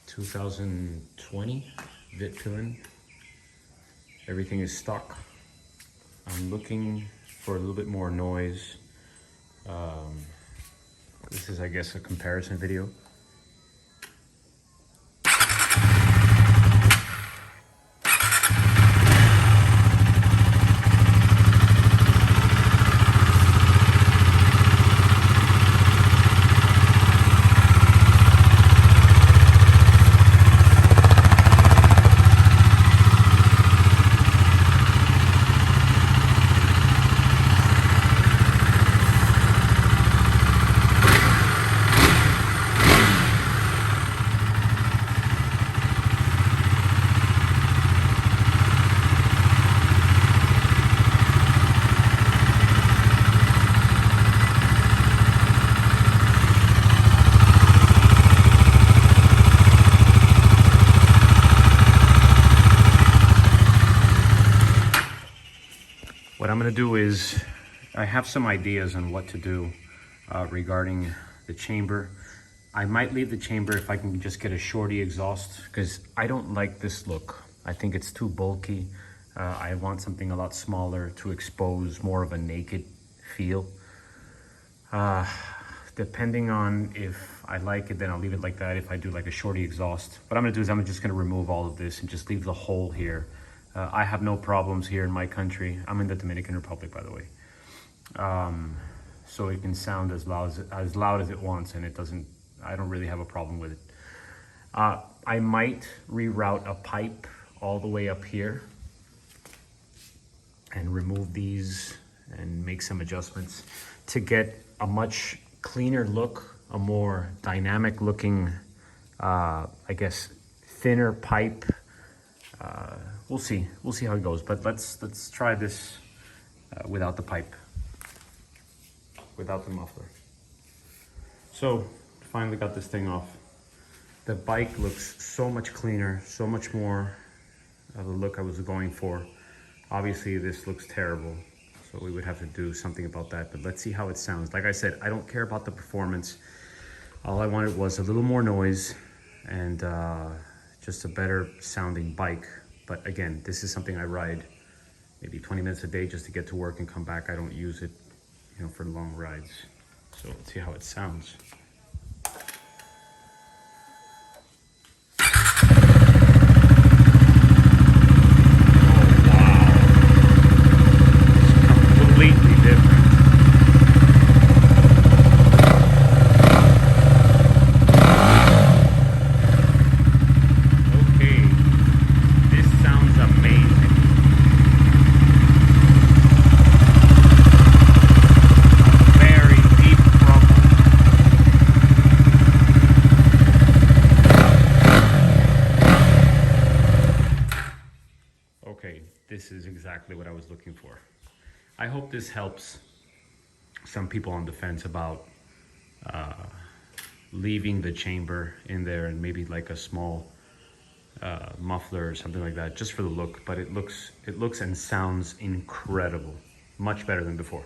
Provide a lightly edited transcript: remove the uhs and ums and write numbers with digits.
2020 Vitpilen. Everything is stock. I'm looking for a little bit more noise. This is, I guess, a comparison video. What I'm going to do is, I have some ideas on what to do regarding the chamber. I might leave the chamber if I can just get a shorty exhaust, because I don't like this look. I think it's too bulky. I want something a lot smaller to expose more of a naked feel. Depending on if I like it, then I'll leave it like that if I do like a shorty exhaust. What I'm going to do is I'm just going to remove all of this and just leave the hole here. I have no problems here in my country. I'm in the Dominican Republic, by the way. So it can sound as loud as it wants, and it doesn't, I don't really have a problem with it. I might reroute a pipe all the way up here and remove these and make some adjustments to get a much cleaner look, a more dynamic looking, I guess, thinner pipe. We'll see how it goes, but let's try this without the pipe, without the muffler. So finally got this thing off. The bike looks so much cleaner, so much more of the look I was going for. Obviously this looks terrible, so we would have to do something about that, but let's see how it sounds. Like I said, I don't care about the performance. All I wanted was a little more noise and just a better sounding bike. But again, this is something I ride maybe 20 minutes a day just to get to work and come back. I don't use it, for long rides. So let's see how it sounds. Okay, this is exactly what I was looking for. I hope this helps some people on the fence about leaving the chamber in there and maybe like a small muffler or something like that, just for the look. But it looks and sounds incredible, much better than before.